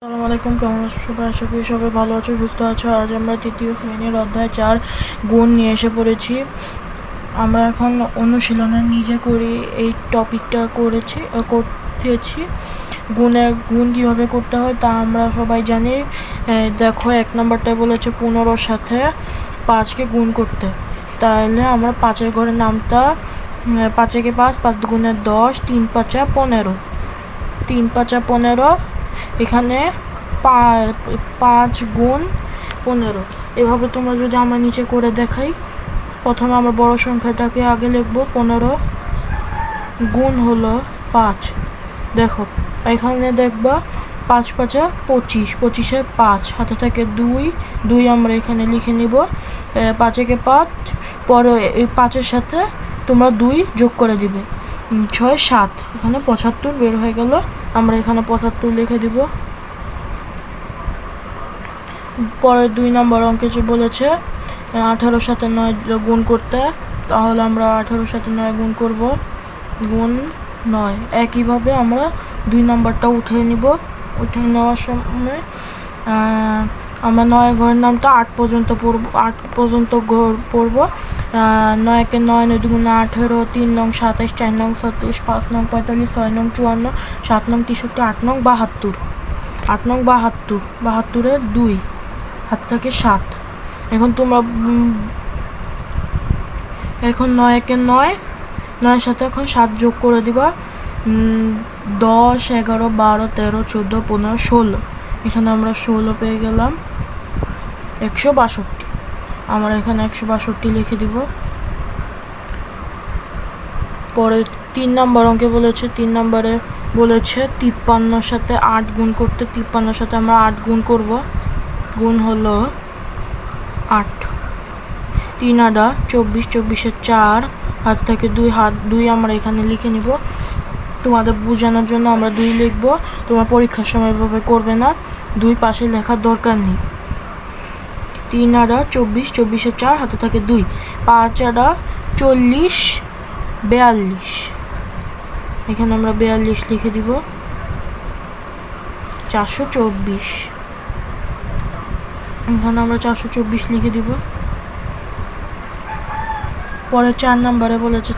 আসসালামু আলাইকুম, কেমন আছো সবাই? আশা করি সবাই ভালো আছো, সুস্থ আছো। আজ আমরা তৃতীয় শ্রেণীর অধ্যায় 4 গুণ নিয়ে এসে পড়েছি। আমরা এখন অনুশীলনে নিজে করি এই টপিকটা করতেছি। গুণ কীভাবে করতে হয় তা আমরা সবাই জানি। দেখো, 1 নম্বরটায় বলেছে 15-র সাথে 5কে গুণ করতে। তাহলে আমরা 5-এর ঘরের নামটা 5 একে 5, 5 দুগুণে 10, 3 5 15, 3 5 15। এখানে 5 গুণ 15। এভাবে তোমরা যদি আমরা নিচে করে দেখাই, প্রথমে আমরা বড় সংখ্যাটাকে আগে লিখব। 15 গুণ হলো 5। দেখো, এখানে দেখবা 5 5 25, 25-এ 5, হাতে থাকে 2 আমরা এখানে লিখে নিব। 5 একে 5, পরে এই 5-এর সাথে তোমরা 2 যোগ করে দিবে। 6 7, এখানে 75 বের হয়ে গেল। আমরা এখানে 75 লিখে দিব। পরে 2 নম্বর অঙ্কে যে বলেছে 18-র সাথে 9 গুণ করতে, তাহলে আমরা 18-র সাথে 9 গুণ করব। গুণ 9। একইভাবে আমরা 2 নম্বরটা উঠে নিব। উঠে নেওয়ার সময় আমরা 9 ঘরের নামটা 8 পর্যন্ত পড়ব। 8 পর্যন্ত পড়ব। 9 একে 9, 9 দুগুণে 18, 3 নং 27, 4 নং 36, 5 নং 45, 6 নং 54, 7 নং 63, 8 নং 72। 8 নং 72, 72-এ 2, হাত থেকে 7। এখন তোমরা এখন 9 একে 9, 9-এর সাথে এখন 7 যোগ করে দিবা। 10 11 12 13 14 15 16। এখানে আমরা 16 পেয়ে গেলাম। 162, আমরা এখানে 162 লিখে দিব। পরে 3 নম্বর অঙ্কে বলেছে, 3 নম্বরে বলেছে 53-র সাথে 8 গুণ করতে। 53-র সাথে আমরা 8 গুণ করব। গুণ হলো 8। 3 8 24, 24-এ 4, হাত থেকে 2 আমরা এখানে লিখে নিব। তোমাদের বোঝানোর জন্য আমরা 2 লিখব। তোমার পরীক্ষার সময় এভাবে করবে না, 2 পাশে লেখার দরকার নেই। 3 8 24, 24-এ 4, হাতে থাকে 2। 5 8 40 42, এখানে আমরা 42 লিখে দিব। 424, এখানে আমরা 424 লিখে দিব। পরে 4 নম্বরে বলেছে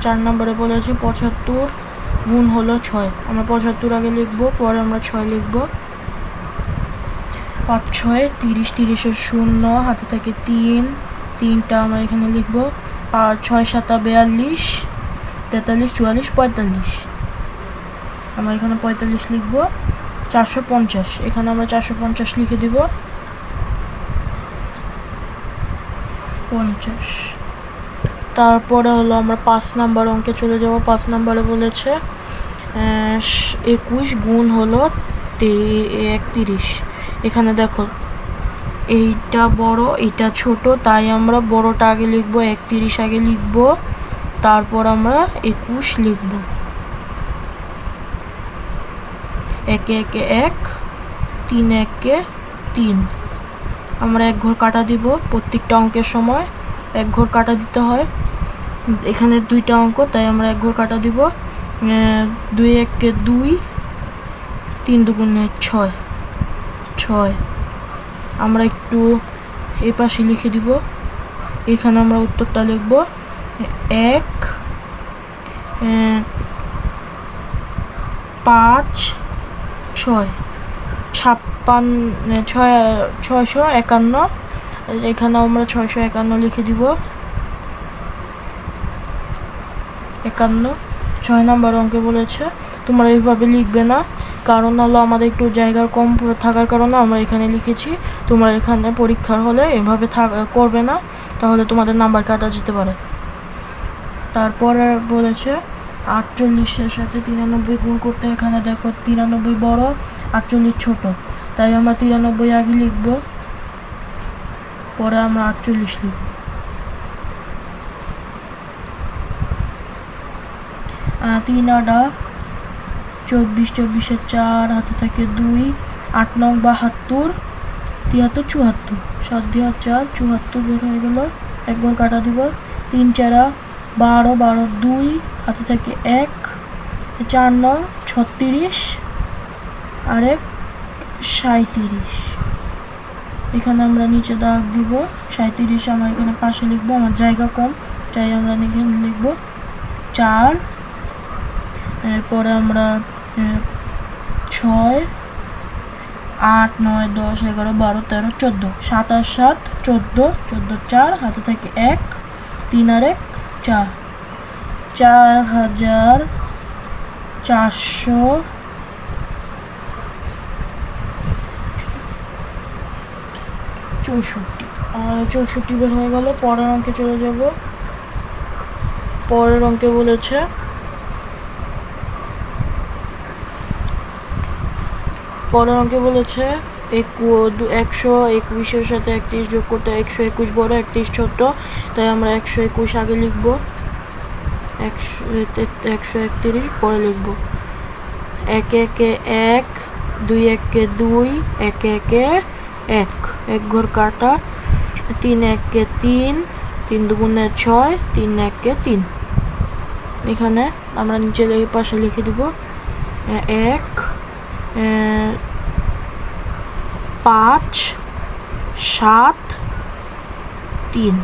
75 গুণ হলো 6। আমরা 75 আগে লিখব, পরে আমরা 6 লিখব। 5 6 30, 30-এর 0, হাতে থাকে 3টা আমরা এখানে লিখব। 6 7 42, 43 44 45, আমরা এখানে 45 লিখব। 450, এখানে আমরা 450 লিখে দিব। 50। তারপরে হলো আমরা 5 নাম্বার অঙ্কে চলে যাব। 5 নাম্বারে বলেছে 21 গুণ হলো 31। এখানে দেখো, এইটা বড় এইটা ছোট, তাই আমরা বড়টা আগে লিখব, 31 আগে লিখব, তারপর আমরা 21 লিখব। 1 1 1, 3 1 3। আমরা 1 ঘর কাটা দিব। প্রত্যেকটা অঙ্কের সময় 1 ঘর কাটা দিতে হয়। এখানে 2টা অঙ্ক, তাই আমরা 1 ঘর কাটা দিব। 2 1 2, 3 দুগুণে 6 6। আমরা একটু এই পাশে লিখে দিব। এখানে আমরা উত্তরটা লিখব। 1 5 6 651, এখানে আমরা 651 লিখে দিব। 51। 6 নম্বর অঙ্কে বলেছে তোমরা এইভাবে লিখবে না, কারণ হলো আমাদের একটু জায়গার কম থাকার কারণে আমরা এখানে লিখেছি। তোমরা এখানে পরীক্ষার হলে এভাবে করবে না, তাহলে তোমাদের নাম্বার কাটা যেতে পারে। তারপরে বলেছে 48-এর সাথে 93 গুণ করতে। এখানে দেখো 93 বড়, 48 ছোট, তাই আমরা 93 আগে লিখব, পরে আমরা 48 লিখব। 3 8 24, 24-এ 4, হাতে থাকে 2। 8 নং 72, 73 74, 7 দিয়ে 4 74 বের হয়ে গেল। 1 ঘর কাটা দিব। 3 4 12, 12 2, হাতে থাকে 1। 4 নং 36, আর 1 37। এখানে আমরা নিচে দাগ দিব 37, আমরা এখানে পাশে লিখবো, আমার জায়গা কম তাই আমরা এখানে লিখবো 4। এরপরে আমরা 6, 8, 9, 10, 11, 12, 13, 14, 7 আর 7 14, 14 4 হাতে থাকে 1, 3 আর 1 4, 4464 64 বের হয়ে গেল। পরের অঙ্কে চলে যাব। পরের অঙ্কে বলেছে পরের অঙ্কে বলেছে 121-এর সাথে 31 যোগ করতে 121 বড় 31 ছোট, তাই আমরা 121 আগে লিখবো, 131 পরে লিখবো। 1 1 1, 2 1 2, 1 1 1, 1 ঘর কাটা, 3 1 3, 3 2 6, 3 1 3। এখানে আমরা নিচে পাশে লিখে দিব 1 5 7 3,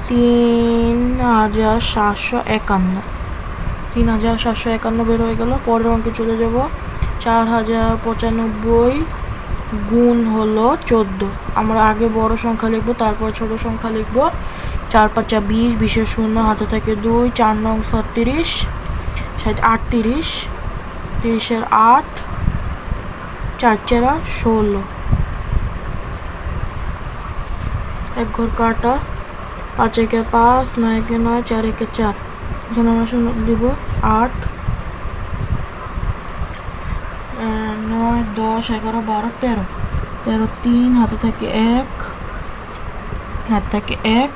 3751, 3751 বের হয়ে গেল। পরের অঙ্কে চলে যাব। 4095 গুণ হলো 14। আমরা আগে বড় সংখ্যা লিখবো, তারপর ছোট সংখ্যা লিখবো। 4 5 20, 20 শূন্য হাতে থাকে 2, 4 9 36, 38, 30 8, 4 4 16, 1 ঘর কাটা, 5 1 5, 9 1 9, 4 1 4। এখানে আমরা দিব 8, 9 10 11 12 13, 13 3 হাতে থাকে 1, হাতে থাকে 1,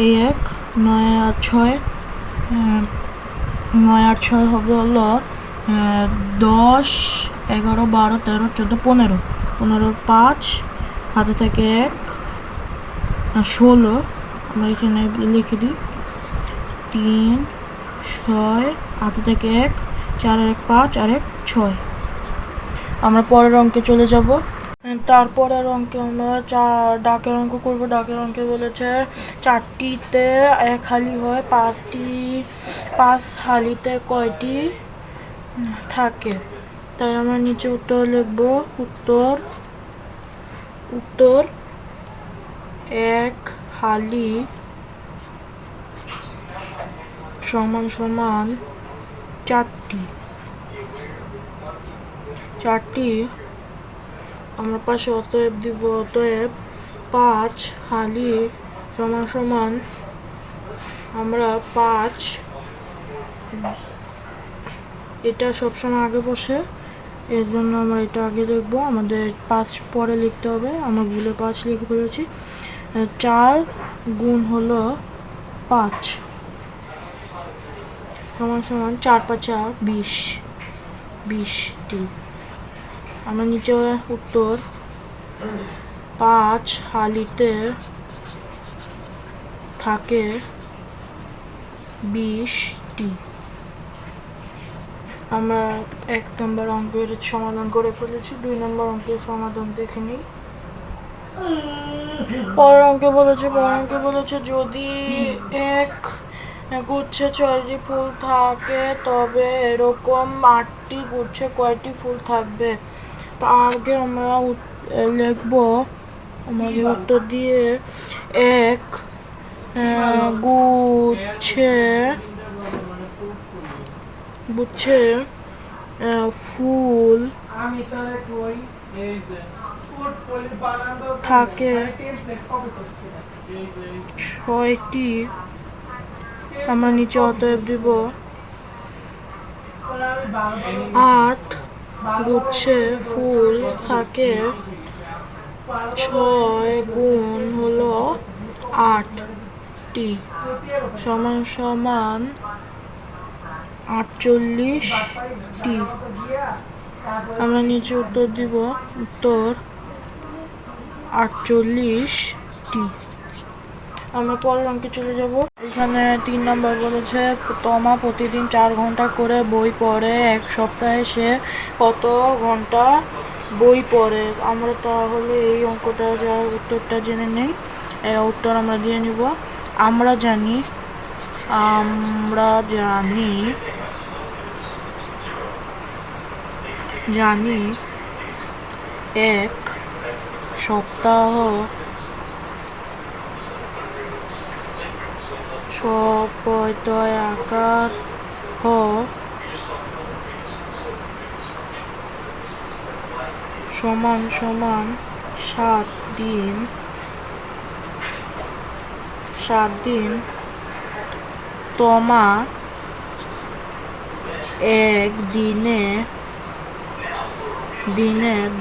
এই 1, 9 আর 6, 9 আর 6 হবে হলো 10 11 12 13 14 15, 15 5 হাতে থাকে 1 16, আমরা এখানে লিখে দিই 3 6 হাতে থেকে 1, 4 আর 1 5 আর 1 6। আমরা পরের অঙ্কে চলে যাব। তারপরের অঙ্কে আমরা ডাকের অঙ্ক করব। ডাকের অঙ্কে বলেছে 4টিতে 1 হালি হয়, 5 হালিতে কয়টি থাকে, তাই আমরা নিচে উত্তর লিখব। উত্তর 1 হালি সমান সমান 4টি। আমরা পাশে অতএব দিব, অতএব 5 হালি সমান সমান আমরা 5, এটা সবসময় আগে বসে, এর জন্য আমরা এটা আগে লিখবো, আমাদের 5 পরে লিখতে হবে, আমরা ভুলে 5 লিখে ফেলেছি। 4 গুণ হলো 5 সমান সমান 4 5 20, 20টি। আমরা নিচে উত্তর 5 হালিতে থাকে 20টি। আমরা 1 নম্বর অঙ্কের সমাধান করে ফেলেছি। 2 নম্বর অঙ্কের সমাধান দেখে নিই। পরের অঙ্কে বলেছে যদি এক গুচ্ছে 6টি ফুল থাকে তবে এরকম 8টি গুচ্ছে কয়টি ফুল থাকবে। তার আগে আমরা লিখবো, আমাদের উত্তর দিয়ে 1 গুচ্ছে ফুল থাকে 6টি, আমরা নিচে অতএব দিব 8 গুচ্ছে ফুল থাকে 6 গুণ হলো 8টি সমান সমান 48টি। আমরা নিচে উত্তর দিব, উত্তর 48টি। আমরা পরের অঙ্কে চলে যাব। এখানে 3 নম্বর বলেছে তমা প্রতিদিন 4 ঘন্টা করে বই পড়ে, এক সপ্তাহে সে কত ঘন্টা বই পড়ে। আমরা তাহলে এই অঙ্কটা যা উত্তরটা জেনে নেই। উত্তর আমরা দিয়ে নিব। আমরা জানি এক সপ্তাহ আকার সমান 7 দিন তমা এক দিনে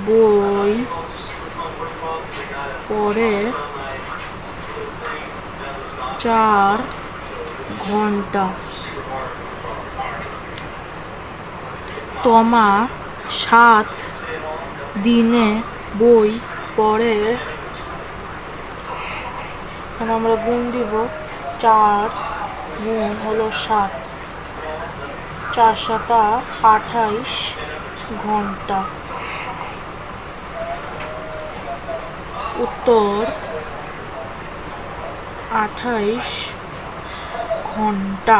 বই পড়ে 4 ঘন্টা। তমা 7 দিনে বই পড়ে, এখানে আমরা গুণ দিব। 4 গুণ হলো 7, 4 7 28 ঘন্টা। উত্তর 28 ঘন্টা।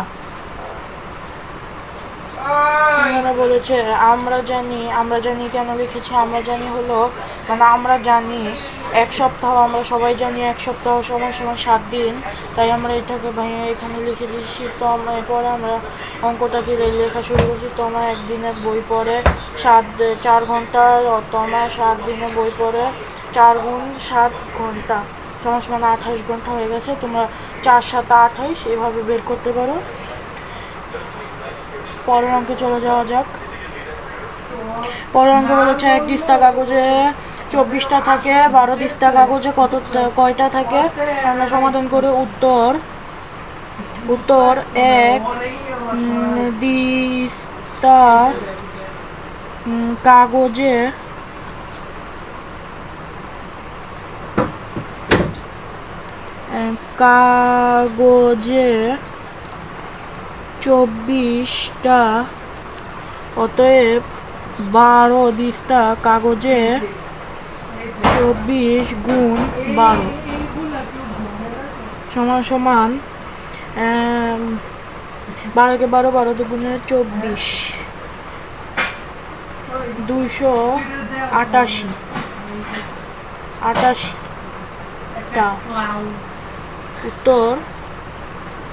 এখানে বলেছে আমরা জানি কেন লিখেছি আমরা জানি হলো মানে আমরা জানি এক সপ্তাহ, আমরা সবাই জানি এক সপ্তাহ সমান 7 দিন, তাই আমরা এটাকে এখানে লিখে দিচ্ছি। তো এরপরে আমরা অঙ্কটাকে লেখা শুরু করছি। তোমার একদিনে বই পড়ে 4 ঘন্টা, তোমার 7 দিনে বই পড়ে 4 গুণ 7 ঘন্টা সমান 28 ঘন্টা হয়ে গেছে। তোমরা 4 7 28 এভাবে বের করতে পারো। পরের অঙ্কে চলে যাওয়া যাক। পরের অঙ্কে বলেছে 1 দিস্তা কাগজে 24টা থাকে, 12 দিস্তা কাগজে কয়টা থাকে? আমরা সমাধান করে উত্তর 1 দিস্তা কাগজে 24টা, অতএব 12 দিস্তা কাগজে 24 গুণ 12 সমান 12 কে 12, 12 দুগুণে 24, 288টা। উত্তর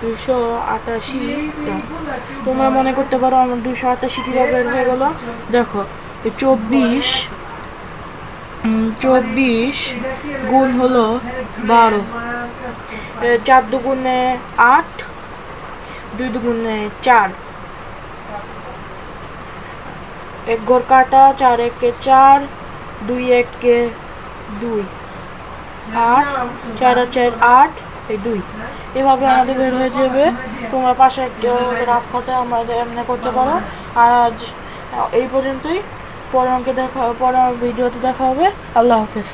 288টা। তোমরা মনে করতে পারো আমার 288 কিভাবে বের হয়ে গেল। দেখো 24 গুণ হলো 12, 4 দুগুণে 8, 2 দুগুণে 4, 1 ঘর কাটা, 4 1 4, 2 1 2, 8, 4 4 8, 2। এভাবে আমাদের বের হয়ে যাবে। তোমরা পাশে একটা রাফ খাতায় আমাদের এমনি করতে পারো। আজ এই পর্যন্তই। পরের ভিডিওতে দেখা হবে। আল্লাহ হাফেজ।